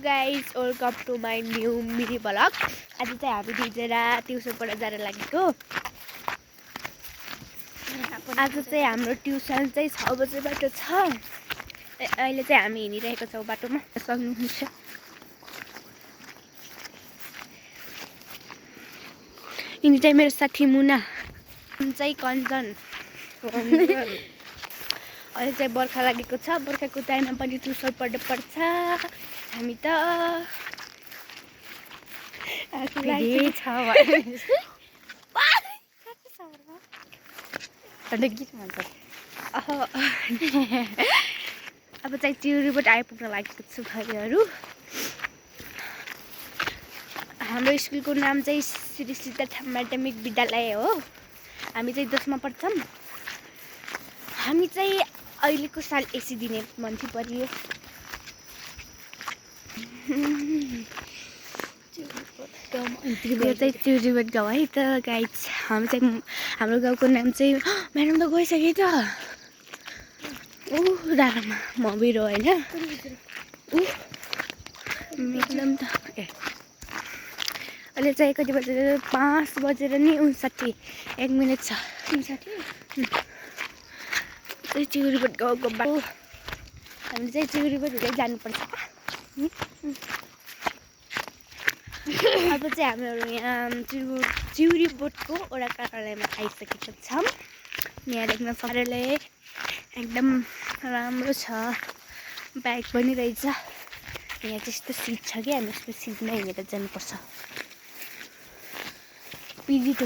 Guys welcome to my new mini blog. आज चाहिँ हामी दुईजना ट्युसनबाट जान लागेको। आज चाहिँ हाम्रो ट्युसन चाहिँ 6 बजेबाट छ। अहिले चाहिँ हामी हिँडिरहेको छौँ बाटोमा, सक्नुहुन्छ। यिनी चाहिँ मेरो साथी मुना, चाहिँ कञ्चन। अहिले चाहिँ बर्खा लागेको छ, बर्खाको टाइममा पनि ट्युसन पढ्नु पर्छ। हामी त अब चाहिँ चिउरीबाट आइपुग्न लागेको छु भाइहरू। हाम्रो स्कुलको नाम चाहिँ श्री सिद्धार्थ माध्यमिक विद्यालय हो। हामी चाहिँ 10मा पढ्छौँ। हामी चाहिँ अहिलेको साल एसी दिने मान्छे परियो। यो चाहिँ चिउरीबाट गाउँ है त गाइज। हामी चाहिँ हाम्रो गाउँको नाम चाहिँ म्याडम त गइसक्यो त। डाँडामा मबिरो होइन म्याडम त। अहिले चाहिँ कति बजेर 5 बजेर नि 1 मिनट छ। चाहिँ चिउरीबाट गाउँको बाटो। हामी चाहिँ चिउरीबाट हुँदै जानुपर्छ। अब चाहिँ हामीहरू यहाँ चिउरी बोटको वडा कार्यालयमा आइसकेका छौँ। यहाँ देख्न कार्यालय एकदम राम्रो छ। बाइक पनि रहेछ। यहाँ त्यस्तो सिट छ कि हामी यस्तो सिटमा हिँडेर जानुपर्छ। PG to